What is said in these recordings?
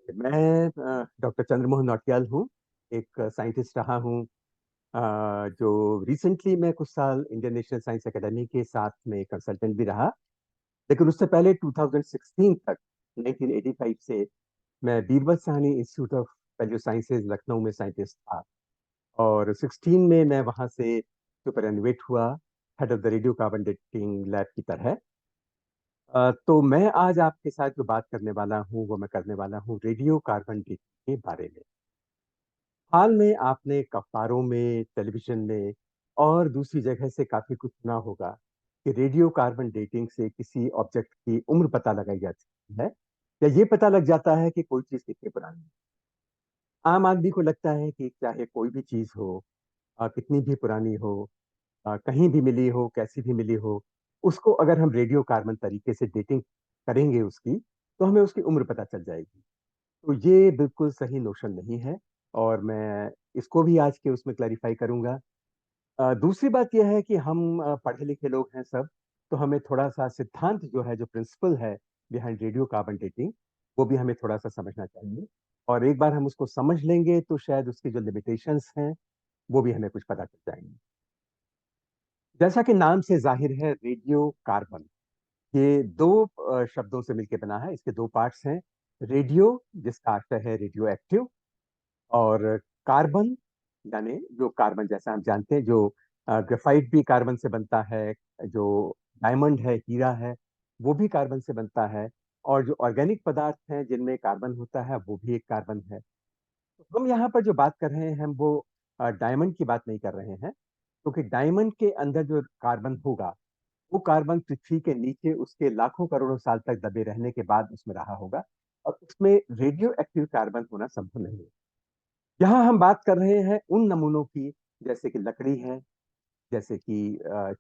मैं डॉक्टर चंद्रमोहन नौटियाल हूँ। एक साइंटिस्ट रहा हूँ जो रिसेंटली मैं कुछ साल इंडियन नेशनल साइंस एकेडमी के साथ में कंसल्टेंट भी रहा। लेकिन उससे पहले 2016 तक 1985 से मैं Birbal Sahni institute of value sciences Lucknow में साइंटिस्ट था। और 16 में मैं वहाँ से सुपरएनुएट हुआ, head of the radio carbon dating lab की तरह। तो मैं आज आपके साथ जो बात करने वाला हूँ वो मैं करने वाला हूँ रेडियो कार्बन डेटिंग के बारे में। हाल में आपने अखबारों में, टेलीविजन में और दूसरी जगह से काफी कुछ सुना होगा कि रेडियो कार्बन डेटिंग से किसी ऑब्जेक्ट की उम्र पता लगाई जाती है, या ये पता लग जाता है कि कोई चीज कितनी पुरानी है। आम आदमी को लगता है कि चाहे कोई भी चीज हो, कितनी भी पुरानी हो, कहीं भी मिली हो, कैसी भी मिली हो, उसको अगर हम रेडियो कार्बन तरीके से डेटिंग करेंगे उसकी, तो हमें उसकी उम्र पता चल जाएगी। तो ये बिल्कुल सही नोशन नहीं है, और मैं इसको भी आज के उसमें क्लैरिफाई करूंगा। दूसरी बात यह है कि हम पढ़े लिखे लोग हैं सब, तो हमें थोड़ा सा सिद्धांत जो है, जो प्रिंसिपल है बिहाइंड रेडियो कार्बन डेटिंग, वो भी हमें थोड़ा सा समझना चाहिए। और एक बार हम उसको समझ लेंगे तो शायद उसकी जो लिमिटेशंस हैं वो भी हमें कुछ पता चल जाएंगे। जैसा कि नाम से जाहिर है, रेडियो कार्बन ये दो शब्दों से मिलकर बना है। इसके दो पार्ट्स हैं। रेडियो, जिसका अर्थ है रेडियो एक्टिव, और कार्बन, यानी जो कार्बन जैसा हम जानते हैं, जो ग्रेफाइट भी कार्बन से बनता है, जो डायमंड है, हीरा है, वो भी कार्बन से बनता है। और जो ऑर्गेनिक पदार्थ हैं जिनमें कार्बन होता है वो भी एक कार्बन है। तो हम यहाँ पर जो बात कर रहे हैं, हम वो डायमंड की बात नहीं कर रहे हैं, क्योंकि डायमंड के अंदर जो कार्बन होगा, वो कार्बन पृथ्वी के नीचे उसके लाखों करोड़ों साल तक दबे रहने के बाद उसमें रहा होगा, और उसमें रेडियो एक्टिव कार्बन होना संभव नहीं है। यहाँ हम बात कर रहे हैं उन नमूनों की, जैसे कि लकड़ी है, जैसे कि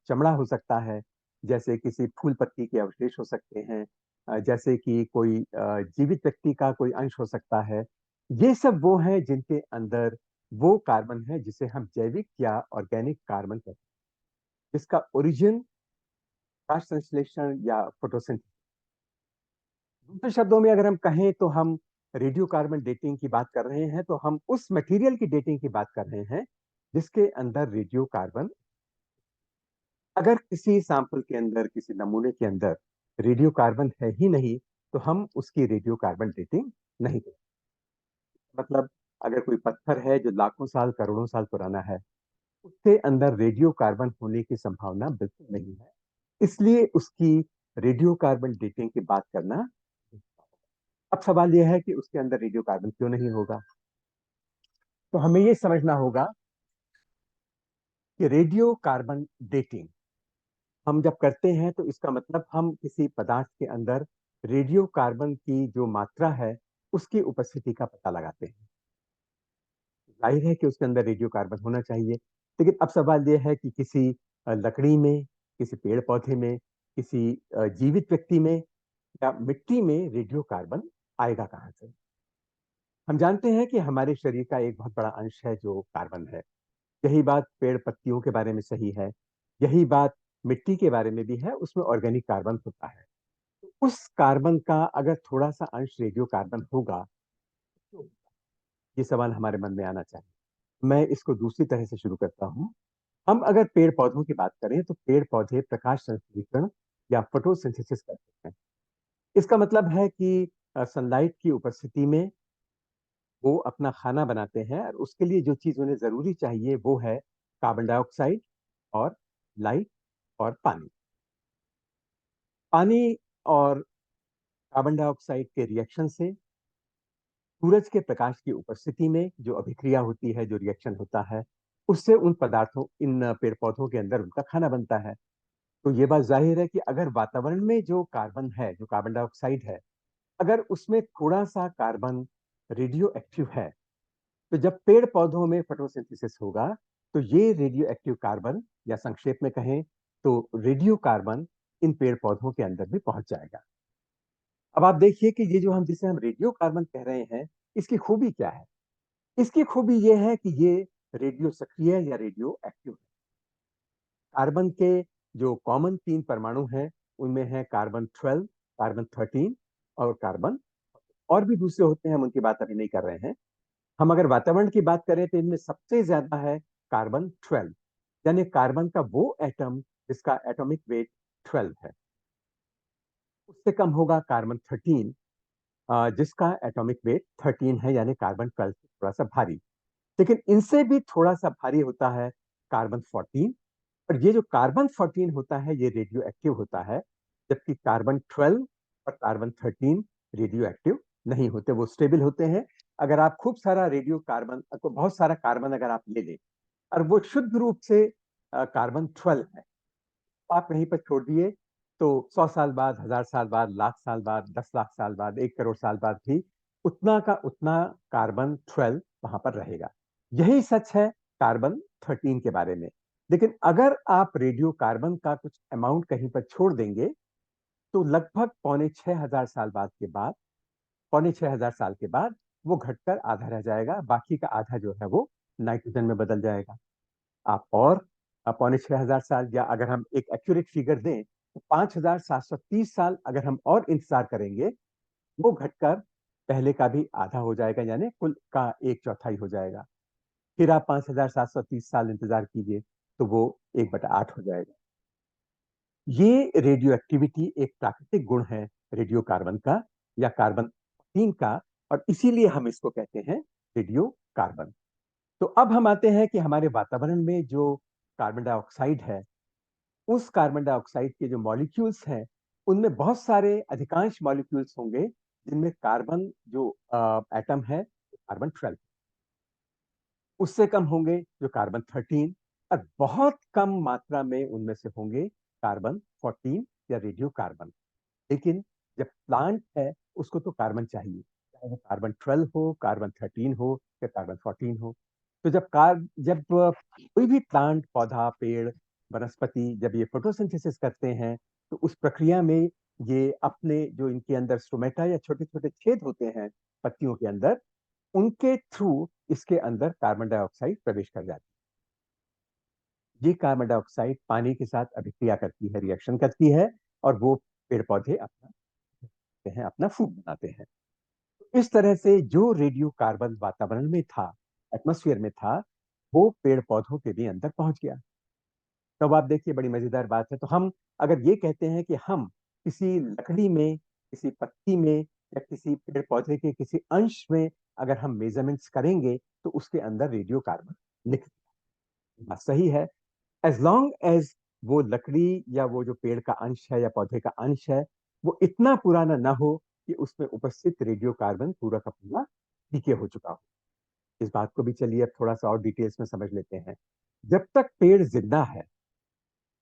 चमड़ा हो सकता है, जैसे किसी फूल पत्ती के अवशेष हो सकते हैं, जैसे कि कोई जीवित व्यक्ति का कोई अंश हो सकता है। ये सब वो है जिनके अंदर वो कार्बन है जिसे हम जैविक या ऑर्गेनिक कार्बन कहते हैं, जिसका ओरिजिन प्रकाश संश्लेषण या फोटोसिंथेसिस। दूसरे शब्दों में अगर हम कहें तो हम रेडियो कार्बन डेटिंग की बात कर रहे हैं, तो हम उस मटेरियल की डेटिंग की बात कर रहे हैं जिसके अंदर रेडियो कार्बन। अगर किसी सैंपल के अंदर, किसी नमूने के अंदर रेडियो कार्बन है ही नहीं, तो हम उसकी रेडियो कार्बन डेटिंग नहीं करें। मतलब अगर कोई पत्थर है जो लाखों साल, करोड़ों साल पुराना है, उसके अंदर रेडियो कार्बन होने की संभावना बिल्कुल नहीं है, इसलिए उसकी रेडियो कार्बन डेटिंग की बात करना। अब सवाल यह है कि उसके अंदर रेडियो कार्बन क्यों नहीं होगा। तो हमें ये समझना होगा कि रेडियो कार्बन डेटिंग हम जब करते हैं, तो इसका मतलब हम किसी पदार्थ के अंदर रेडियो कार्बन की जो मात्रा है उसकी उपस्थिति का पता लगाते हैं। जाहिर है कि उसके अंदर रेडियो कार्बन होना चाहिए। लेकिन अब सवाल यह है कि किसी लकड़ी में, किसी पेड़ पौधे में, किसी जीवित व्यक्ति में या मिट्टी में रेडियो कार्बन आएगा कहाँ से। हम जानते हैं कि हमारे शरीर का एक बहुत बड़ा अंश है जो कार्बन है। यही बात पेड़ पत्तियों के बारे में सही है, यही बात मिट्टी के बारे में भी है, उसमें ऑर्गेनिक कार्बन होता है। तो उस कार्बन का अगर थोड़ा सा अंश रेडियो कार्बन होगा, तो ये सवाल हमारे मन में आना चाहिए। मैं इसको दूसरी तरह से शुरू करता हूँ। हम अगर पेड़ पौधों की बात करें, तो पेड़ पौधे प्रकाश संश्लेषण या फोटोसिंथेसिस करते हैं। इसका मतलब है कि सनलाइट की उपस्थिति में वो अपना खाना बनाते हैं, और उसके लिए जो चीज उन्हें जरूरी चाहिए वो है कार्बन डाइऑक्साइड और लाइट और पानी। पानी और कार्बन डाइऑक्साइड के रिएक्शन से सूरज के प्रकाश की उपस्थिति में जो अभिक्रिया होती है, जो रिएक्शन होता है, उससे उन पदार्थों, इन पेड़ पौधों के अंदर उनका खाना बनता है। तो ये बात जाहिर है कि अगर वातावरण में जो कार्बन है, जो कार्बन डाइऑक्साइड है, अगर उसमें थोड़ा सा कार्बन रेडियो एक्टिव है, तो जब पेड़ पौधों में फोटोसिंथेसिस होगा, तो ये रेडियो एक्टिव कार्बन, या संक्षेप में कहें तो रेडियो कार्बन, इन पेड़ पौधों के अंदर भी पहुंच जाएगा। अब आप देखिए कि ये जो हम, जिसे हम रेडियो कार्बन कह रहे हैं, इसकी खूबी क्या है। इसकी खूबी ये है कि ये रेडियो सक्रिय या रेडियो एक्टिव है। कार्बन के जो कॉमन तीन परमाणु हैं, उनमें है कार्बन 12, कार्बन 13 और कार्बन। और भी दूसरे होते हैं, हम उनकी बात अभी नहीं कर रहे हैं। हम अगर वातावरण की बात करें तो इनमें सबसे ज्यादा है कार्बन 12, यानी कार्बन का वो एटम जिसका एटॉमिक वेट 12 है। उससे कम होगा कार्बन 13, जिसका एटॉमिक वेट 13 है, यानी कार्बन 12 से थोड़ा सा भारी। लेकिन इनसे भी थोड़ा सा भारी होता है कार्बन 14। और ये जो कार्बन 14 होता है ये रेडियो एक्टिव होता है, जबकि कार्बन 12 और कार्बन 13 रेडियो एक्टिव नहीं होते, वो स्टेबल होते हैं। अगर आप खूब सारा रेडियो कार्बन, बहुत सारा कार्बन अगर आप ले लें और वो शुद्ध रूप से कार्बन 12 है, तो आप कहीं पर छोड़ दिए तो 100 साल बाद, 1000 साल बाद, लाख साल बाद, 10 लाख साल बाद, 1 करोड़ साल बाद भी उतना का उतना कार्बन 12 वहां पर रहेगा। यही सच है कार्बन 13 के बारे में। लेकिन अगर आप रेडियो कार्बन का कुछ अमाउंट कहीं पर छोड़ देंगे तो लगभग पौने 6000 साल के बाद वो घटकर आधा रह जाएगा, बाकी का आधा जो है वो नाइट्रोजन में बदल जाएगा। आप और पौने 6000 साल, या अगर हम एक एक्यूरेट फिगर दें तो 5730 साल अगर हम और इंतजार करेंगे, वो घटकर पहले का भी आधा हो जाएगा, यानी कुल का एक चौथाई हो जाएगा। फिर आप 5730 साल इंतजार कीजिए तो वो 1/8 हो जाएगा। ये रेडियो एक्टिविटी एक प्राकृतिक गुण है रेडियो कार्बन का या कार्बन 3 का, और इसीलिए हम इसको कहते हैं रेडियो कार्बन। तो अब हम आते हैं कि हमारे वातावरण में जो कार्बन डाइऑक्साइड है, उस कार्बन डाइऑक्साइड के जो मॉलिक्यूल्स हैं, उनमें बहुत सारे अधिकांश मॉलिक्यूल्स होंगे जिनमें कार्बन जो एटम है कार्बन 12, उससे कम होंगे जो कार्बन 13, और बहुत कम मात्रा में उनमें से होंगे कार्बन 14 या रेडियो कार्बन। लेकिन जब प्लांट है उसको तो कार्बन चाहिए, चाहे वो कार्बन 12 हो, कार्बन 13 हो या कार्बन 14 हो। तो जब कोई भी प्लांट, पौधा, पेड़, वनस्पति जब ये फोटोसिंथेसिस करते हैं तो उस प्रक्रिया में ये अपने जो इनके अंदर स्टोमेटा या छोटे छोटे छेद होते हैं पत्तियों के अंदर, उनके थ्रू इसके अंदर कार्बन डाइऑक्साइड प्रवेश कर जाती है। ये कार्बन डाइऑक्साइड पानी के साथ अभिक्रिया करती है, रिएक्शन करती है, और वो पेड़ पौधे अपना फूड बनाते हैं। इस तरह से जो रेडियो कार्बन वातावरण में था, एटमॉस्फेयर में था, वो पेड़ पौधों के भी अंदर पहुंच गया। तब आप देखिए बड़ी मजेदार बात है। तो हम अगर ये कहते हैं कि हम किसी लकड़ी में, किसी पत्ती में, या किसी पेड़ पौधे के किसी अंश में अगर हम मेजरमेंट्स करेंगे तो उसके अंदर रेडियो कार्बन लिख, बात सही है। एज लॉन्ग एज वो लकड़ी या वो जो पेड़ का अंश है या पौधे का अंश है वो इतना पुराना ना हो कि उसमें उपस्थित रेडियो कार्बन पूरा का पूरा डीके हो चुका हो। इस बात को भी चलिए अब थोड़ा सा और डिटेल्स में समझ लेते हैं। जब तक पेड़ जिंदा है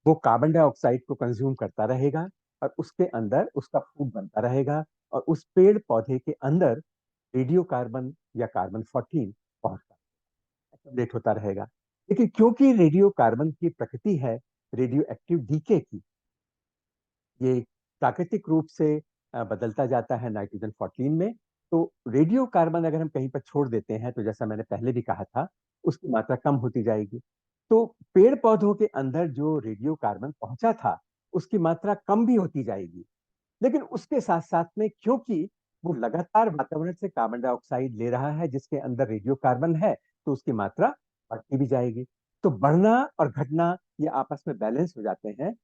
वो कार्बन डाइऑक्साइड को कंज्यूम करता रहेगा और उसके अंदर उसका फूड बनता रहेगा, और उस पेड़ पौधे के अंदर रेडियो कार्बन या कार्बन 14 पहुंचता एक्टिवेट होता रहेगा। लेकिन क्योंकि रेडियो कार्बन की प्रकृति है रेडियो एक्टिव डीके की, ये प्राकृतिक रूप से बदलता जाता है नाइट्रोजन 14 में। तो रेडियो कार्बन अगर हम कहीं पर छोड़ देते हैं तो जैसा मैंने पहले भी कहा था, उसकी मात्रा कम होती जाएगी। तो पेड़ पौधों के अंदर जो रेडियो कार्बन पहुंचा था उसकी मात्रा कम भी होती जाएगी। लेकिन उसके साथ साथ में क्योंकि वो लगातार वातावरण से कार्बन डाइऑक्साइड ले रहा है जिसके अंदर रेडियो कार्बन है, तो उसकी मात्रा बढ़ती भी जाएगी। तो बढ़ना और घटना ये आपस में बैलेंस हो जाते हैं।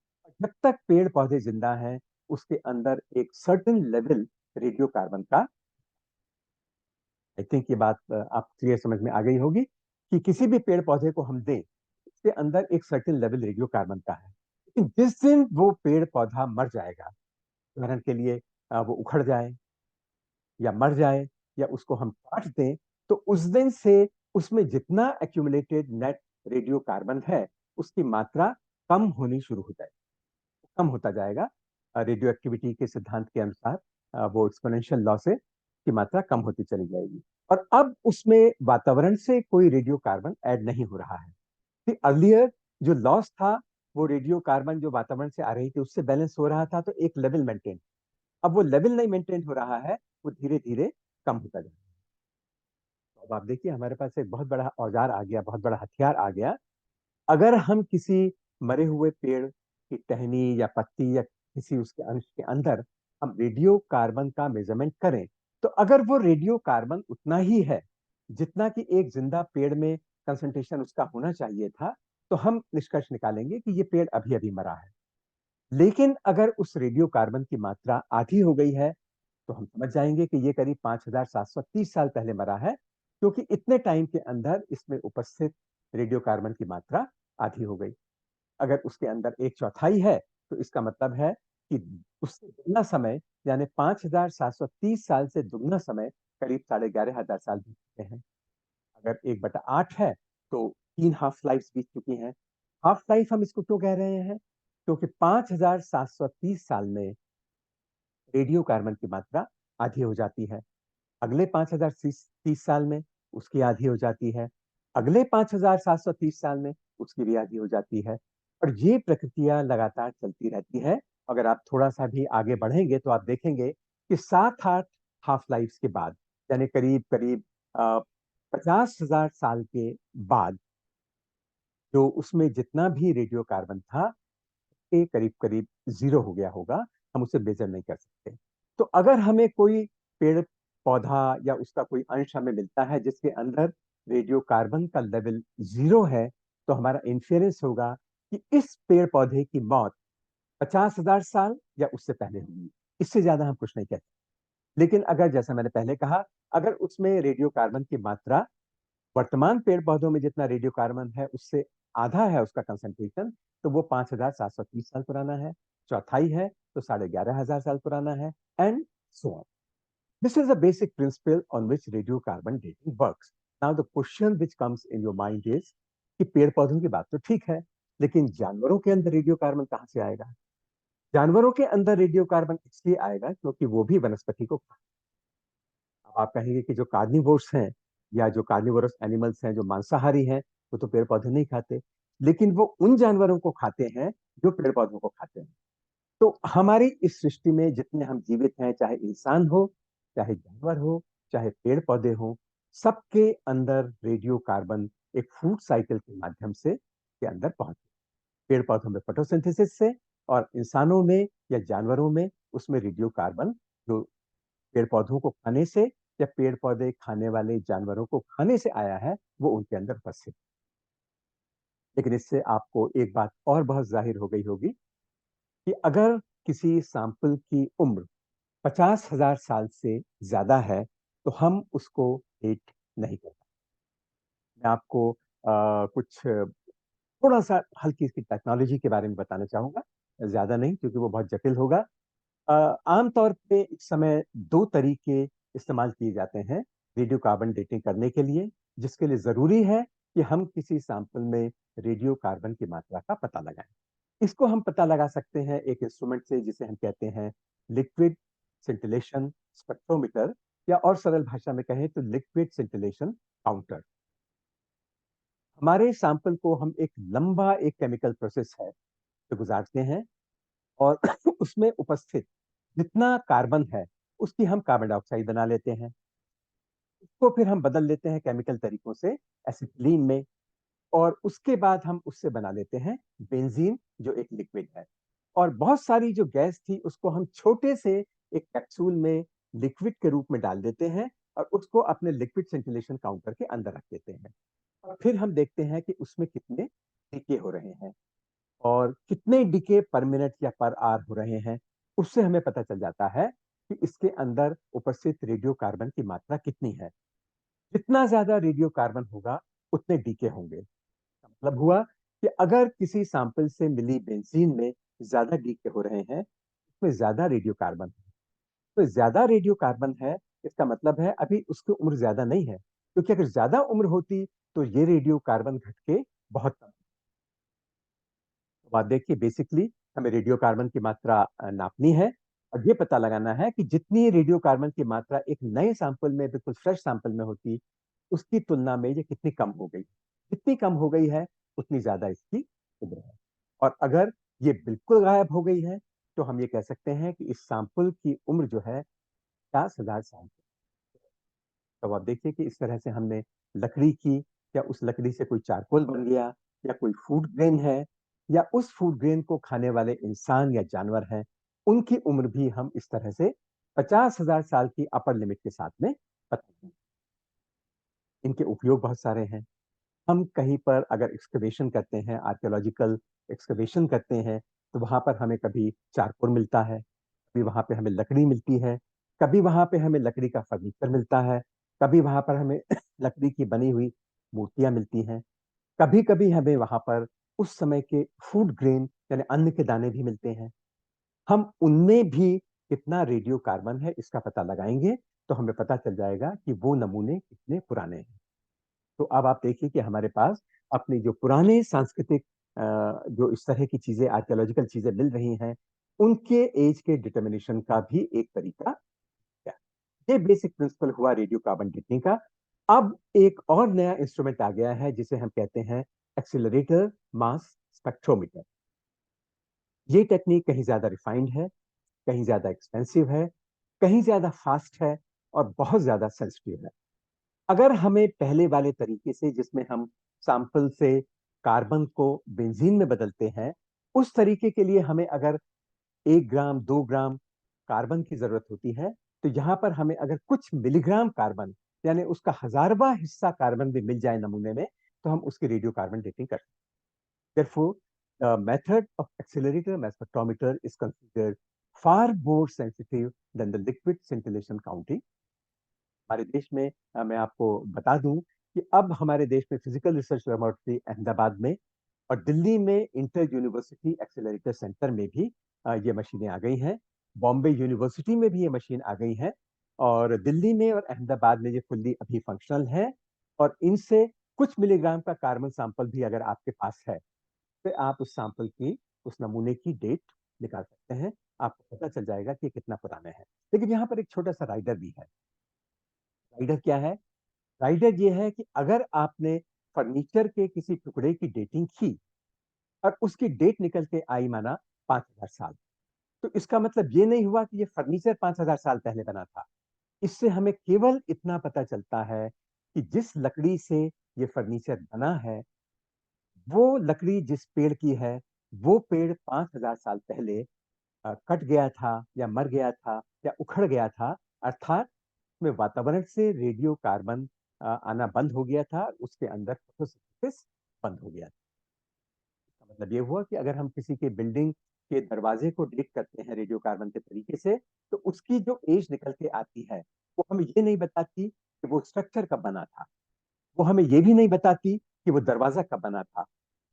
जब तक पेड़ पौधे जिंदा हैं उसके अंदर एक सर्टेन लेवल रेडियो कार्बन का, आई थिंक ये बात आप क्लियर समझ में आ गई होगी कि किसी भी पेड़ पौधे को हम दें उसके अंदर एक सर्टेन लेवल रेडियो कार्बन का है। लेकिन जिस दिन वो पेड़ पौधा मर जाएगा, उदाहरण के लिए वो उखड़ जाए या मर जाए या उसको हम काट दें, तो उस दिन से उसमें जितना एक्यूमुलेटेड नेट रेडियो कार्बन है उसकी मात्रा कम होनी शुरू हो जाएगी, कम होता जाएगा। रेडियो एक्टिविटी के सिद्धांत के अनुसार वो एक्सपोनेंशियल लॉ से की मात्रा कम होती चली जाएगी। और अब उसमें वातावरण से कोई रेडियो कार्बन ऐड नहीं हो रहा है। अर्लियर जो लॉस था वो रेडियो कार्बन जो वातावरण से आ रही थी उससे बैलेंस हो रहा था, तो एक लेवल मेंटेन। अब वो लेवल नहीं मेंटेन हो रहा है, वो धीरे धीरे कम होता जा रहा है। तो अब आप देखिए हमारे पास एक बहुत बड़ा औजार आ गया, बहुत बड़ा हथियार आ गया। अगर हम किसी मरे हुए पेड़ की टहनी या पत्ती या किसी उसके अंश के अंदर हम रेडियो कार्बन का मेजरमेंट करें तो अगर वो रेडियो कार्बन उतना ही है जितना कि एक जिंदा पेड़ में कंसंट्रेशन उसका होना चाहिए था, तो हम निष्कर्ष निकालेंगे कि ये पेड़ अभी अभी मरा है। लेकिन अगर उस रेडियो कार्बन की मात्रा आधी हो गई है, तो हम समझ जाएंगे कि ये करीब 5730 साल पहले मरा है, क्योंकि इतने टाइम के अंदर इसमें उपस्थित रेडियो कार्बन की मात्रा आधी हो गई। अगर उसके अंदर एक चौथाई है, तो इसका मतलब है कि उससे दुगना समय, यानी 5730 साल से दुगना समय, करीब 11,500 साल बीत चुके हैं। अगर 1/8 है, तो 3 हाफ लाइफ बीत चुकी हैं। हाफ लाइफ हम इसको क्यों कह रहे हैं? क्योंकि 5730 साल में रेडियो कार्बन की मात्रा आधी हो जाती है। अगले 5030 साल में उसकी आधी हो जाती है। अगले 5730 साल में उसकी भी आधी हो जाती है। और ये प्रक्रिया लगातार चलती रहती है। अगर आप थोड़ा सा भी आगे बढ़ेंगे तो आप देखेंगे कि 7-8 हाफ लाइफ के बाद, यानी करीब करीब 50,000 साल के बाद, जो उसमें जितना भी रेडियो कार्बन था, के करीब करीब जीरो हो गया होगा। हम उसे मेजर नहीं कर सकते। तो अगर हमें कोई पेड़ पौधा या उसका कोई अंश हमें मिलता है जिसके अंदर रेडियो कार्बन का लेवल जीरो है, तो हमारा इंफेरेंस होगा कि इस पेड़ पौधे की मौत 50,000 साल या उससे पहले हुई। इससे ज्यादा हम कुछ नहीं कहते। लेकिन अगर, जैसा मैंने पहले कहा, अगर उसमें रेडियो कार्बन की मात्रा वर्तमान पेड़ पौधों में जितना रेडियो कार्बन है उससे आधा है उसका कंसंट्रेशन, तो वो 5730 साल पुराना है। चौथाई है तो 11,500 साल पुराना है, and so on. This is the basic principle on which radio carbon dating works. Now the question which comes in your mind is कि पेड़ पौधों की बात तो ठीक है, लेकिन जानवरों के अंदर रेडियो कार्बन कहाँ से आएगा? जानवरों के अंदर रेडियो कार्बन इसलिए आएगा क्योंकि वो भी वनस्पति को, अब आप कहेंगे कि जो कार्निवोर्स हैं या जो कार्निवोरस एनिमल्स हैं, जो मांसाहारी हैं, वो तो पेड़ पौधे नहीं खाते, लेकिन वो उन जानवरों को खाते हैं जो पेड़ पौधों को खाते हैं। तो हमारी इस सृष्टि में जितने हम जीवित हैं, चाहे इंसान हो, चाहे जानवर हो, चाहे पेड़ पौधे हो, सबके अंदर रेडियो कार्बन एक फूड साइकिल के माध्यम से के अंदर पहुंचे। पेड़ पौधों में फोटोसिंथेसिस से, और इंसानों में या जानवरों में उसमें रेडियो कार्बन जो पेड़ पौधों को खाने से या पेड़ पौधे खाने वाले जानवरों को खाने से आया है, वो उनके अंदर उपस्थित। लेकिन इससे आपको एक बात और बहुत जाहिर हो गई होगी कि अगर किसी सैंपल की उम्र 50,000 साल से ज्यादा है, तो हम उसको डेट नहीं कर सकते। मैं आपको कुछ थोड़ा सा हल्की सी टेक्नोलॉजी के बारे में बताना चाहूंगा, ज्यादा नहीं क्योंकि वो बहुत जटिल होगा। आमतौर पे इस समय दो तरीके इस्तेमाल किए जाते हैं रेडियो कार्बन डेटिंग करने के लिए, जिसके लिए जरूरी है कि हम किसी सैंपल में रेडियो कार्बन की मात्रा का पता लगाएं। इसको हम पता लगा सकते हैं एक इंस्ट्रूमेंट से जिसे हम कहते हैं लिक्विड सिंटिलेशन स्पेक्ट्रोमीटर, या और सरल भाषा में कहें तो लिक्विड सिंटिलेशन काउंटर। हमारे सैंपल को हम एक लंबा एक केमिकल प्रोसेस है तो गुजारते हैं, और उसमें उपस्थित जितना कार्बन है उसकी हम कार्बन डाइऑक्साइड बना लेते हैं। उसको फिर हम बदल लेते हैं केमिकल तरीकों से एसिटिलीन में, और उसके बाद हम उससे बना लेते हैं बेंजीन, जो एक लिक्विड है। और बहुत सारी जो गैस थी उसको हम छोटे से एक कैप्सूल में लिक्विड के रूप में डाल देते हैं, और उसको अपने लिक्विड सेंटिलेशन काउंटर के अंदर रख देते हैं। और फिर हम देखते हैं कि उसमें कितने डीके हो रहे हैं, और कितने डीके पर मिनट या पर आवर हो रहे हैं। उससे हमें पता चल जाता है कि इसके अंदर उपस्थित रेडियो कार्बन की मात्रा कितनी है। जितना ज्यादा रेडियो कार्बन होगा उतने डीके होंगे। मतलब हुआ कि अगर किसी सैंपल से मिली बेंजीन में ज्यादा डीके हो रहे हैं, उसमें ज्यादा रेडियो कार्बन है। तो ज्यादा रेडियो कार्बन है, इसका मतलब है अभी उसकी उम्र ज्यादा नहीं है, क्योंकि अगर ज्यादा उम्र होती तो ये रेडियो कार्बन घट के बहुत कम। तो आप देखिए, बेसिकली हमें रेडियो कार्बन की मात्रा नापनी है, और ये पता लगाना है कि जितनी रेडियो कार्बन की मात्रा एक नए सैंपल में, बिल्कुल फ्रेश सैंपल में होती, उसकी तुलना में ये कितनी कम हो गई। जितनी कम हो गई है उतनी ज्यादा इसकी उम्र है। और अगर ये बिल्कुल गायब हो गई है, तो हम ये कह सकते हैं कि इस सैंपल की उम्र जो है 50,000 साल। तो आप देखिए कि इस तरह से हमने लकड़ी की, या उस लकड़ी से कोई चारकोल बन गया, या कोई फूड ग्रेन है, या उस फूड ग्रेन को खाने वाले इंसान या जानवर हैं, उनकी उम्र भी हम इस तरह से 50,000 साल की अपर लिमिट के साथ में बताया। इनके उपयोग बहुत सारे हैं। हम कहीं पर अगर एक्सकवेशन करते हैं, आर्कियोलॉजिकल एक्सकवेशन करते हैं, तो वहां पर हमें कभी चारकोल मिलता है, कभी वहां पे हमें लकड़ी मिलती है, कभी वहां पे हमें लकड़ी का फर्नीचर मिलता है, कभी वहां पर हमें लकड़ी की बनी हुई मूर्तियां मिलती हैं, कभी कभी हमें वहां पर उस समय के फूड ग्रेन यानी अन्न के दाने भी मिलते हैं। हम उनमें भी कितना रेडियो कार्बन है इसका पता लगाएंगे, तो हमें पता चल जाएगा कि वो नमूने कितने पुराने हैं। तो अब आप देखिए कि हमारे पास अपनी जो पुराने सांस्कृतिक जो इस तरह की चीजें, आर्कियोलॉजिकल चीजें मिल रही हैं, उनके एज के डिटर्मिनेशन का भी एक तरीका है। ये बेसिक प्रिंसिपल हुआ रेडियो कार्बन डेटिंग का। अब एक और नया इंस्ट्रूमेंट आ गया है जिसे हम कहते हैं एक्सीलरेटर मास स्पेक्ट्रोमीटर। ये टेक्निक कहीं ज्यादा रिफाइंड है, कहीं ज्यादा एक्सपेंसिव है, कहीं ज्यादा फास्ट है, और बहुत ज्यादा सेंसिटिव है। अगर हमें पहले वाले तरीके से, जिसमें हम सैंपल से कार्बन को बेंजीन में बदलते हैं, उस तरीके के लिए हमें अगर 1 ग्राम 2 ग्राम कार्बन की जरूरत होती है, तो यहाँ पर हमें अगर कुछ मिलीग्राम कार्बन यानी उसका 1000वां हिस्सा कार्बन भी मिल जाए नमूने में, तो हम उसकी रेडियो कार्बन डेटिंग कर सकते हैं। Therefore, the method of accelerator mass spectrometer is considered far more sensitive than the liquid scintillation counting। हमारे देश में मैं आपको बता दूं कि अब हमारे देश में फिजिकल रिसर्च लेबोरेटरी अहमदाबाद में और दिल्ली में इंटर यूनिवर्सिटी एक्सेलरेटर सेंटर में भी ये मशीनें आ गई हैं। बॉम्बे यूनिवर्सिटी में भी ये मशीन आ गई है, और दिल्ली में और अहमदाबाद में ये फुल्ली अभी फंक्शनल है। और इनसे कुछ मिलीग्राम का कार्बन सैंपल भी अगर आपके पास है, तो आप उस सैंपल की, उस नमूने की डेट निकाल सकते हैं। आपको पता चल जाएगा कि ये कितना पुराना है। लेकिन यहाँ पर एक छोटा सा राइडर भी है। राइडर क्या है? राइडर ये है कि अगर आपने फर्नीचर के किसी टुकड़े की डेटिंग की और उसकी डेट निकल के आई माना 5,000 साल, तो इसका मतलब ये नहीं हुआ कि ये फर्नीचर 5,000 साल पहले बना था। इससे हमें केवल इतना पता चलता है कि जिस लकड़ी से ये फर्नीचर बना है, वो लकड़ी जिस पेड़ की है, वो पेड़ 5,000 साल पहले कट गया था या मर गया था या उखड़ गया था। अर्थात में वातावरण से रेडियो कार्बन आना बंद हो गया था, उसके अंदर फोटोसिंथेसिस बंद हो गया था। इसका मतलब ये हुआ कि अगर हम किसी के बिल्डिंग के दरवाजे को डेट करते हैं रेडियो कार्बन के तरीके से, तो उसकी जो एज निकल के आती है, वो हमें ये नहीं बताती कि वो स्ट्रक्चर कब बना था, वो हमें ये भी नहीं बताती कि वो दरवाजा कब बना था।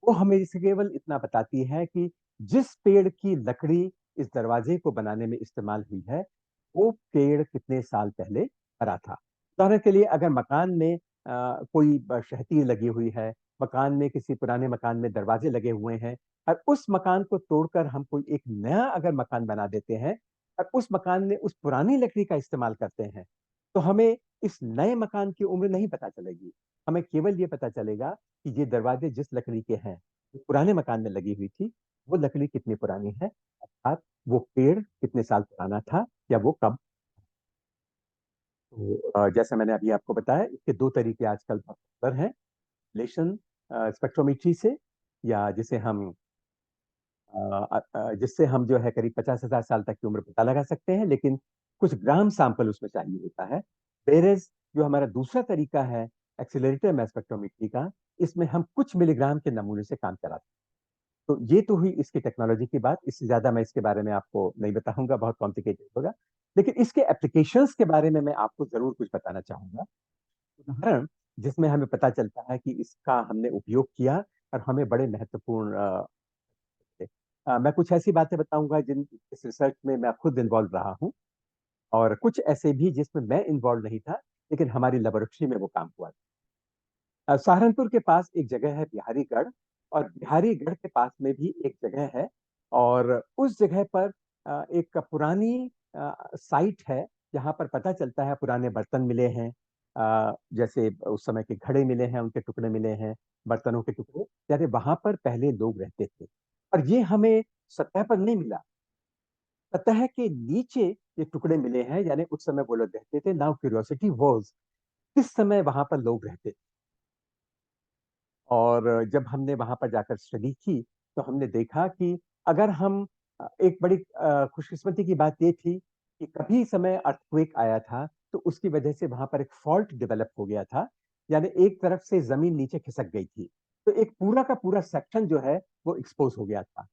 वो हमें इसे केवल इतना बताती है कि जिस पेड़ की लकड़ी इस दरवाजे को बनाने में इस्तेमाल हुई है, वो पेड़ कितने साल पहले मरा था। उदाहरण के लिए अगर मकान में कोई शहतीर लगी हुई है, मकान में, किसी पुराने मकान में दरवाजे लगे हुए हैं, और उस मकान को तोड़कर हम कोई एक नया अगर मकान बना देते हैं, और उस मकान में उस पुरानी लकड़ी का इस्तेमाल करते हैं, तो हमें इस नए मकान की उम्र नहीं पता चलेगी। हमें केवल ये पता चलेगा कि ये दरवाजे जिस लकड़ी के हैं, जो पुराने मकान में लगी हुई थी, वो लकड़ी कितनी पुरानी है, अर्थात वो पेड़ कितने साल पुराना था, या वो कब। तो जैसा मैंने अभी आपको बताया, इसके दो तरीके आजकल बहुत पॉपुलर हैं। रिलेशन स्पेक्ट्रोमेट्री से, या जिससे हम जो है करीब 50,000 साल तक की उम्र पता लगा सकते हैं, लेकिन कुछ ग्राम सैंपल उसमें चाहिए होता है। वेरेज जो हमारा दूसरा तरीका है एक्सीलरेटर मैस स्पेक्ट्रोमेट्री का, इसमें हम कुछ मिलीग्राम के नमूने से काम चलाते हैं। तो ये तो हुई इसकी टेक्नोलॉजी की बात। इससे ज्यादा मैं इसके बारे में आपको नहीं बताऊंगा, बहुत कॉम्प्लिकेटेड होगा। लेकिन इसके एप्लीकेशंस के बारे में मैं आपको जरूर कुछ बताना चाहूंगा। उदाहरण जिसमें हमें पता चलता है कि इसका हमने उपयोग किया और हमें बड़े महत्वपूर्ण मैं कुछ ऐसी बातें बताऊंगा जिन इस रिसर्च में मैं खुद इन्वॉल्व रहा हूँ, और कुछ ऐसे भी जिसमें मैं इन्वॉल्व नहीं था, लेकिन हमारी लेबोरेटरी में वो काम हुआ। सहारनपुर के पास एक जगह है बिहारीगढ़, और बिहारीगढ़ के पास में भी एक जगह है, और उस जगह पर एक पुरानी साइट है, जहाँ पर पता चलता है पुराने बर्तन मिले हैं, जैसे उस समय के घड़े मिले हैं, उनके टुकड़े मिले हैं, बर्तनों के टुकड़े, यानी वहां पर पहले लोग रहते थे। और ये हमें सतह पर नहीं मिला, सतह के नीचे ये टुकड़े मिले हैं, यानी उस समय वो लोग रहते थे। नाउ क्यूरियोसिटी वाज, किस समय वहां पर लोग रहते थे। और जब हमने वहां पर जाकर स्टडी की, तो हमने देखा कि अगर हम एक बड़ी खुशकिस्मती की बात ये थी कि कभी समय अर्थक्वेक आया था, तो उसकी वजह से वहां पर एक फॉल्ट डेवलप हो गया था, यानी एक तरफ से जमीन नीचे खिसक गई थी। तो एक पूरा का पूरा सेक्शन जो है वो एक्सपोज हो गया था।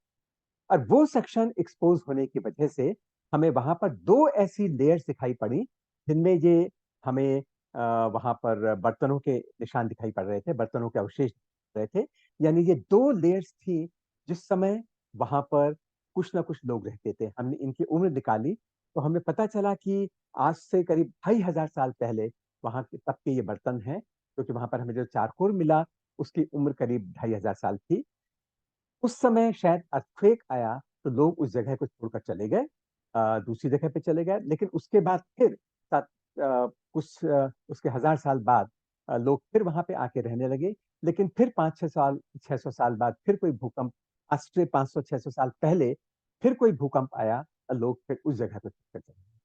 और वो सेक्शन एक्सपोज होने की वजह से हमें वहां पर दो ऐसी लेयर्स दिखाई पड़ी, जिनमें ये हमें वहां पर बर्तनों के निशान दिखाई पड़ रहे थे, बर्तनों के अवशेष दिख रहे थे। यानी ये दो लेयर्स थी जिस समय वहां पर कुछ ना कुछ लोग रहते थे। हमने इनकी उम्र निकाली तो हमें पता चला कि आज से करीब 2500 साल पहले वहां के तब के ये बर्तन हैं, क्योंकि वहां पर हमें जो चारकोल मिला उसकी उम्र करीब 2500 साल थी। उस समय शायद अर्थक्वेक आया तो लोग उस जगह को छोड़कर चले गए, दूसरी जगह पे चले गए। लेकिन उसके बाद फिर उसके 1000 साल बाद लोग फिर वहां पे आके रहने लगे। लेकिन फिर 500 600 साल 600 साल बाद फिर कोई भूकंप, आज से 500 600 साल पहले फिर कोई भूकंप आया और लोग फिर उस जगह पे फिर चले गए।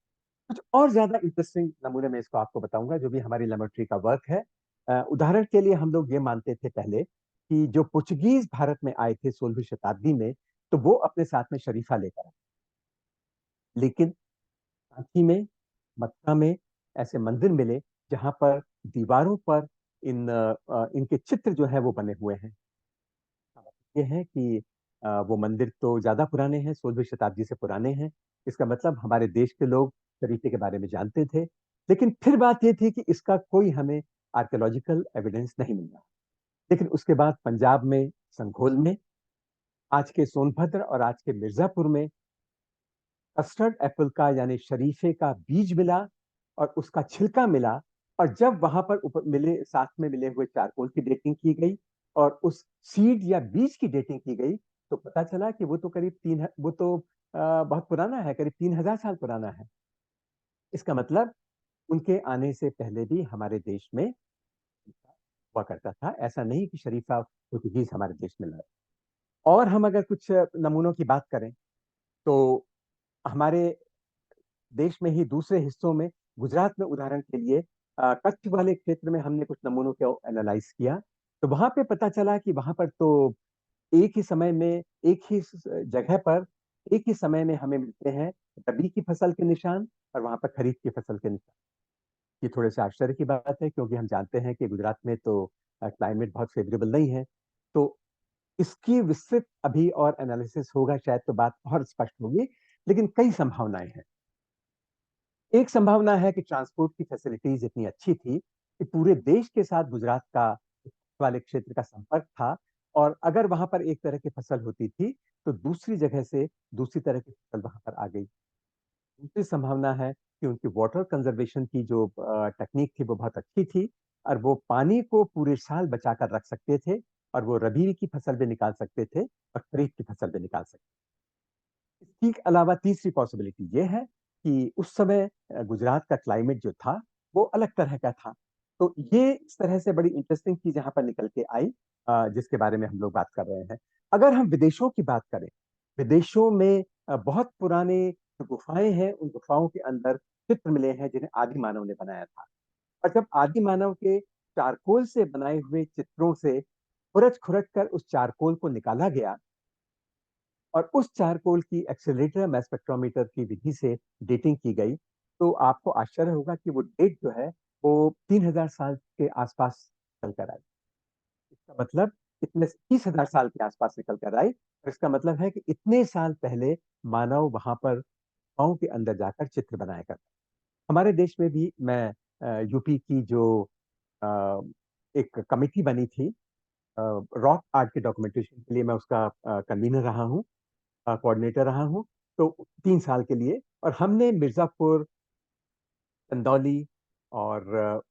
कुछ और ज्यादा इंटरेस्टिंग नमूने में इसको आपको बताऊंगा जो भी हमारी लेबोरेटरी का वर्क है। उदाहरण के लिए हम लोग ये मानते थे पहले कि जो पुर्तगीज भारत में आए थे 16वीं शताब्दी में, तो वो अपने साथ में शरीफा लेकर आए। लेकिन सांची में, मक्का में ऐसे मंदिर मिले जहां पर दीवारों पर इनके चित्र जो है वो बने हुए हैं। ये है कि वो मंदिर तो ज्यादा पुराने हैं, 16वीं शताब्दी से पुराने हैं। इसका मतलब हमारे देश के लोग शरीफे के बारे में जानते थे। लेकिन फिर बात ये थी कि इसका कोई हमें आर्कियोलॉजिकल एविडेंस नहीं मिला। लेकिन उसके बाद पंजाब में संघोल में, आज के सोनभद्र और आज के मिर्जापुर में कस्टर्ड एप्पल का यानी शरीफे का बीज मिला और उसका छिलका मिला। और जब वहां पर मिले, साथ में मिले हुए चारकोल की डेटिंग की गई और उस सीड या बीज की डेटिंग की गई, तो पता चला कि वो तो करीब वो तो बहुत पुराना है, करीब 3000 साल पुराना है। इसका मतलब उनके आने से पहले भी हमारे देश में हुआ करता था। ऐसा नहीं कि शरीफा पोर्तुगीज हमारे देश में लाए। और हम अगर कुछ नमूनों की बात करें तो हमारे देश में ही दूसरे हिस्सों में, गुजरात में उदाहरण के लिए कच्छ वाले क्षेत्र में हमने कुछ नमूनों को एनालाइज किया। तो वहां पे पता चला कि वहां पर तो एक ही समय में, एक ही जगह पर एक ही समय में हमें मिलते हैं रबी की फसल के निशान और वहां पर खरीफ की फसल के निशान। ये थोड़े से आश्चर्य की बात है, क्योंकि हम जानते हैं कि गुजरात में तो क्लाइमेट बहुत फेवरेबल नहीं है। तो इसकी विस्तृत अभी और एनालिसिस होगा शायद तो बात और स्पष्ट होगी। लेकिन कई संभावनाएं हैं। एक संभावना है कि ट्रांसपोर्ट की फैसिलिटीज इतनी अच्छी थी कि पूरे देश के साथ गुजरात का वाले क्षेत्र का संपर्क था। और अगर वहां पर एक तरह की फसल होती थी तो दूसरी जगह से दूसरी तरह की फसल वहां पर आ गई। दूसरी संभावना है कि उनकी वाटर कंजर्वेशन की जो टेक्निक थी वो बहुत अच्छी थी और वो पानी को पूरे साल बचा कर रख सकते थे और वो रबी की फसल भी निकाल सकते थे और खरीफ की फसल भी निकाल सकते थे। इसके अलावा तीसरी पॉसिबिलिटी ये है कि उस समय गुजरात का क्लाइमेट जो था वो अलग तरह का था। तो ये इस तरह से बड़ी इंटरेस्टिंग चीज यहाँ पर निकल के आई, जिसके बारे में हम लोग बात कर रहे हैं। अगर हम विदेशों की बात करें, विदेशों में बहुत पुराने जो गुफाएं हैं उन गुफाओं के अंदर चित्र मिले हैं जिन्हें आदि मानव ने बनाया था। और जब आदि मानव के चारकोल से बनाए हुए चित्रों से खुरच खुरच कर उस चारकोल को निकाला गया और उस चारकोल की एक्सेलरेटर मास स्पेक्ट्रोमीटर की विधि से डेटिंग की गई, तो आपको आश्चर्य होगा कि वो डेट जो है वो 3000 साल के आसपास चल कर आई। इसका मतलब इतने 30,000 साल के आसपास निकल कर आई, और इसका मतलब है कि इतने साल पहले मानव वहां पर गांव के अंदर जाकर चित्र बनाया करता। हमारे देश में भी मैं यूपी की जो अ, एक कमेटी बनी थी रॉक आर्ट के डॉक्यूमेंटेशन के लिए, मैं उसका कन्वीनर रहा हूँ, कोऑर्डिनेटर रहा हूँ। तो 3 साल के लिए, और हमने मिर्जापुर, चंदौली और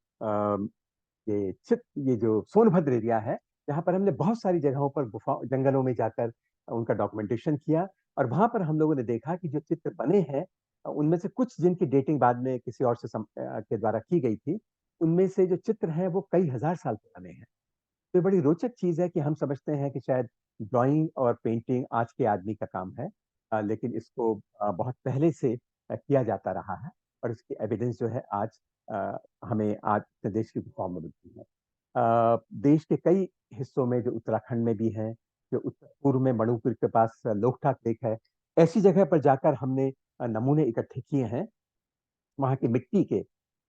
ये जो सोनभद्र एरिया है, यहाँ पर हमने बहुत सारी जगहों पर गुफा जंगलों में जाकर उनका डॉक्यूमेंटेशन किया। और वहां पर हम लोगों ने देखा कि जो चित्र बने हैं उनमें से कुछ जिनकी डेटिंग बाद में किसी और से के द्वारा की गई थी, उनमें से जो चित्र हैं वो कई हजार साल पुराने हैं। तो ये बड़ी रोचक चीज है कि हम समझते हैं कि शायद ड्राइंग और पेंटिंग आज के आदमी का काम है, लेकिन इसको बहुत पहले से किया जाता रहा है। और इसकी एविडेंस जो है आज हमें आज अपने देश की गुफाओं में मिलती है। देश के कई हिस्सों में, जो उत्तराखंड में भी है, जो उत्तर पूर्व में मणिपुर के पास लोकटाक लेक है, ऐसी जगह पर जाकर हमने नमूने इकट्ठे किए हैं वहाँ की मिट्टी के।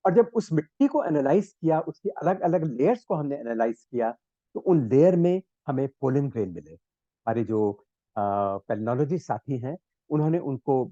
और जब उस मिट्टी को एनालाइज किया, उसकी अलग-अलग लेयर्स को हमने एनालाइज किया, तो उन लेयर में हमें पोलन ग्रेन मिले। हमारे जो पेलिनोलॉजी साथी हैं, उन्होंने उनको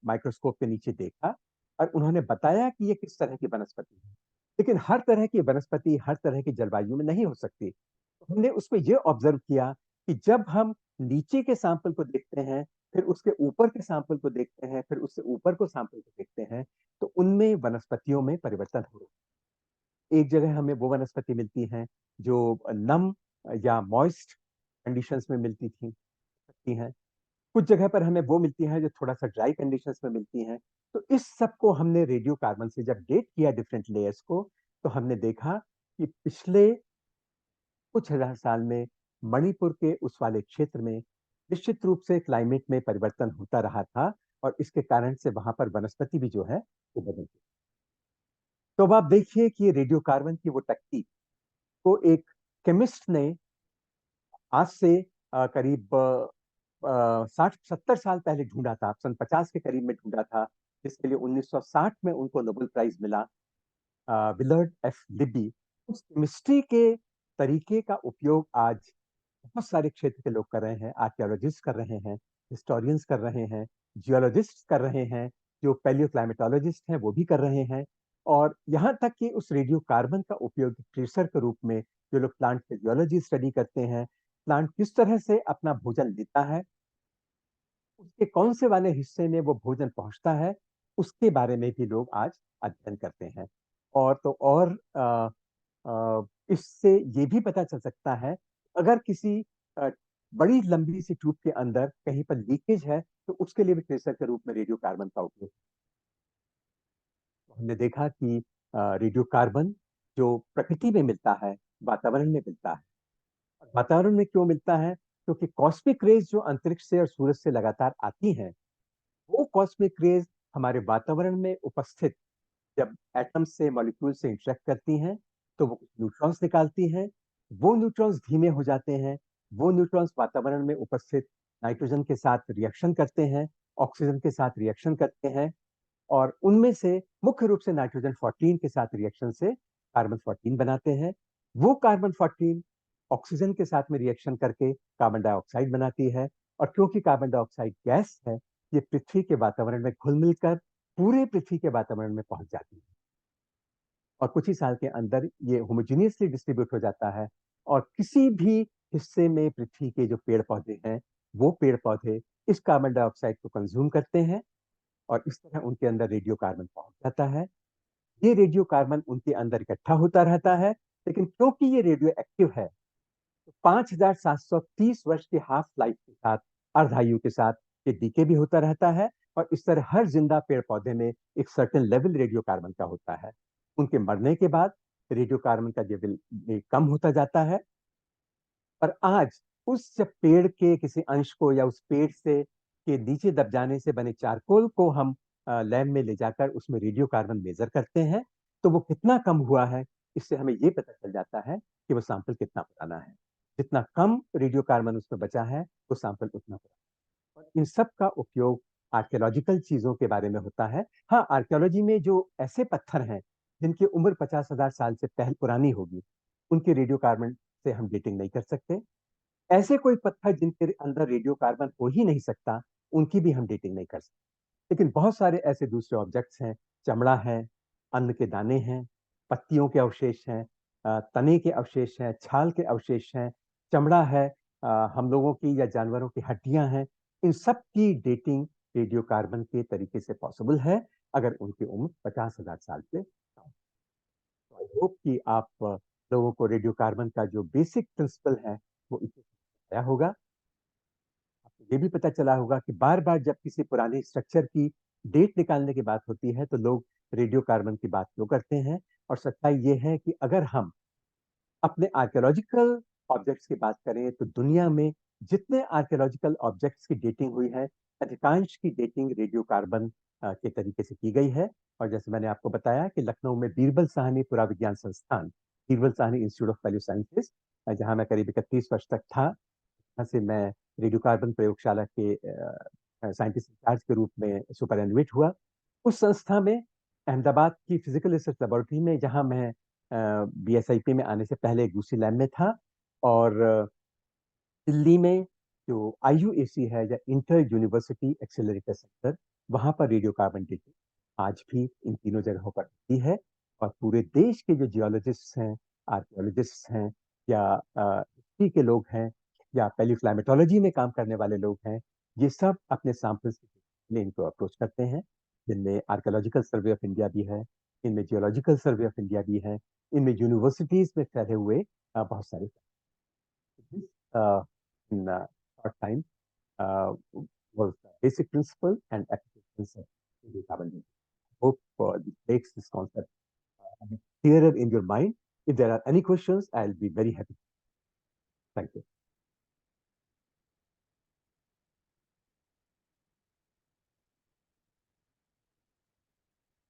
माइक्रोस्कोप के नीचे देखा और उन्होंने बताया कि ये किस तरह की वनस्पति है। लेकिन हर तरह की वनस्पति हर तरह की जलवायु में नहीं हो सकती। तो हमने उसमें ये ऑब्जर्व किया कि जब हम नीचे के सैंपल को देखते हैं, फिर उसके ऊपर के सैंपल को देखते हैं, फिर उससे ऊपर को सैंपल को देखते हैं, तो उनमें वनस्पतियों में परिवर्तन हो रहा है। एक जगह हमें वो वनस्पति मिलती हैं जो नम या मॉइस्ट कंडीशंस में मिलती थी सकती हैं। कुछ जगह पर हमें वो मिलती हैं जो थोड़ा-सा ड्राई कंडीशंस में मिलती हैं। तो इस सब को हमने रेडियोकार्बन से जब डेट किया डिफरेंट लेयर्स को, तो हमने देखा कि पिछले कुछ हज़ार साल में मणिपुर के उस वाले क्षेत्र में निश्चित रूप से क्लाइमेट में परिवर्तन होता रहा था और इसके कारण से वहाँ पर वनस्पति भी जो है वो बदल गई। तो अब आप देखिए कि ये रेडियोकार्बन की वो तकनीक को एक केमिस्ट ने आज से करीब 60-70 साल पहले ढूँढा था, सन 50 के करीब में ढूँढा था, जिसके लिए 1960 में उनको नोबेल प्राइज़ मिला। Willard F Libby. उस केमिस्ट्री के तरीके का उपयोग आज बहुत सारे क्षेत्र के लोग कर रहे हैं, आर्कियोलॉजिस्ट कर रहे हैं, हिस्टोरियंस कर रहे हैं, जियोलॉजिस्ट्स कर रहे हैं, जो पैलियोक्लाइमेटोलॉजिस्ट हैं वो भी कर रहे हैं। और यहाँ तक कि उस रेडियोकार्बन का उपयोग ट्रेसर के रूप में जो लोग प्लांट फिजियोलॉजी स्टडी करते हैं, प्लांट किस तरह से अपना भोजन लेता है, उसके कौन से वाले हिस्से में वो भोजन पहुँचता है, उसके बारे में भी लोग आज अध्ययन करते हैं। और तो और इससे ये भी पता चल सकता है, अगर किसी अ, बड़ी लंबी सी ट्यूब के अंदर कहीं पर लीकेज है, तो उसके लिए भी ट्रेसर के रूप में रेडियोकार्बन का उपयोग। हमने देखा कि रेडियोकार्बन जो प्रकृति में मिलता है, वातावरण में मिलता है। और वातावरण में क्यों मिलता है? क्योंकि कॉस्मिक रेज़ जो अंतरिक्ष से और सूरज से लगातार आती हैं, वो कॉस्मिक रेज़ हमारे वातावरण में उपस्थित जब एटम्स से मॉलिक्यूल से इंटरेक्ट करती हैं, तो वो कुछ न्यूट्रॉन्स निकालती हैं। वो न्यूट्रॉन्स धीमे हो जाते हैं। वो न्यूट्रॉन्स वातावरण में उपस्थित नाइट्रोजन के साथ रिएक्शन करते हैं, ऑक्सीजन के साथ रिएक्शन करते हैं और उनमें से मुख्य रूप से नाइट्रोजन 14 के साथ रिएक्शन से कार्बन 14 बनाते हैं। वो कार्बन 14 ऑक्सीजन के साथ में रिएक्शन करके कार्बन डाइऑक्साइड बनाती है और क्योंकि कार्बन डाइऑक्साइड गैस है, ये पृथ्वी के वातावरण में घुल-मिल कर पूरे पृथ्वी के वातावरण में पहुँच जाती है। और कुछ ही साल के अंदर ये होमोजेनियसली डिस्ट्रीब्यूट हो जाता है और किसी भी हिस्से में पृथ्वी के जो पेड़-पौधे हैं, वो पेड़-पौधे इस कार्बन डाइऑक्साइड को कंज़्यूम करते हैं और इस तरह उनके अंदर रेडियोकार्बन पहुँच जाता है। ये रेडियोकार्बन उनके अंदर इकट्ठा होता रहता है, लेकिन क्योंकि ये रेडियो एक्टिव है, तो 5730 वर्ष की हाफ लाइफ के साथ, अर्धायु के साथ ये डीके भी होता रहता है और इस तरह हर जिंदा पेड़-पौधे में एक सर्टेन लेवल रेडियोकार्बन का होता है। उनके मरने के बाद रेडियोकार्बन का लेवल ये कम होता जाता है और आज उस जब पेड़ के किसी अंश को या उस पेड़ से के नीचे दब जाने से बने चारकोल को हम लैब में ले जाकर उसमें रेडियोकार्बन मेजर करते हैं, तो वो कितना कम हुआ है, इससे हमें ये पता चल जाता है कि वो सैंपल कितना पुराना है। जितना कम रेडियोकार्बन उसमें बचा है, वो सैंपल उतना पुराना है। और इन सब का उपयोग आर्कियोलॉजिकल चीज़ों के बारे में होता है। हाँ, आर्कियोलॉजी में जो ऐसे पत्थर हैं, जिनकी उम्र 50,000 साल से पुरानी होगी, उनके रेडियोकार्बन से हम डेटिंग नहीं कर सकते। ऐसे कोई पत्थर जिनके अंदर रेडियोकार्बन हो ही नहीं सकता, उनकी भी हम डेटिंग नहीं कर सकते। लेकिन बहुत सारे ऐसे दूसरे ऑब्जेक्ट्स हैं, चमड़ा है, अन्न के दाने हैं, पत्तियों के अवशेष हैं, तने के अवशेष हैं, छाल के अवशेष हैं, चमड़ा है, हम लोगों की या जानवरों की हड्डियाँ हैं, इन सब की डेटिंग रेडियोकार्बन के तरीके से पॉसिबल है, अगर उनकी उम्र 50,000 साल से कम हो। तो आई होप कि आप लोगों को रेडियोकार्बन का जो बेसिक प्रिंसिपल है, वो इसी से आया होगा। आपको ये भी पता चला होगा कि बार-बार जब किसी पुराने स्ट्रक्चर की डेट निकालने की बात होती है, तो लोग रेडियोकार्बन की बात क्यों करते हैं? और सच्चाई ये है कि अगर हम अपने आर्कियोलॉजिकल ऑब्जेक्ट्स की बात करें, तो दुनिया में जितने आर्कियोलॉजिकल ऑब्जेक्ट्स की डेटिंग हुई है, अधिकांश की डेटिंग रेडियोकार्बन के तरीके से की गई है। और जैसे मैंने आपको बताया कि लखनऊ में बीरबल साहनी पुराविज्ञान संस्थान, Birbal Sahni institute of value sciences, जहाँ मैं करीब 31 वर्ष तक था, वहाँ से मैं रेडियोकार्बन प्रयोगशाला के साइंटिस्ट इंचार्ज के रूप में सुपरिनटेंडेंट हुआ। उस संस्था में अहमदाबाद की फिजिकल रिसर्च लेबोरेटरी में, जहां मैं बीएसआईपी में आने से पहले एक दूसरी लैब में था, और दिल्ली में जो आईयूएसी है, या इंटर यूनिवर्सिटी एक्सेलरेटर सेंटर, वहां पर रेडियो कार्बन डेटिंग आज भी इन तीनों जगहों पर होती है। और पूरे देश के जो जियोलॉजिस्ट हैं, आर्कियोलॉजिस्ट हैं, या हिस्ट्री के लोग हैं, या पैलियोक्लाइमेटोलॉजी में काम करने वाले लोग हैं, ये सब अपने सैंपल्स लिए इनको अप्रोच करते हैं। जिनमें आर्कियोलॉजिकल सर्वे ऑफ इंडिया भी है, इनमें जियोलॉजिकल सर्वे ऑफ इंडिया भी है, इनमें यूनिवर्सिटीज में फैले हुए बहुत सारे in short time was the basic principle and applications of carbon dating. Hope this makes this concept clearer in your mind. If there are any questions, I'll be very happy. Thank you.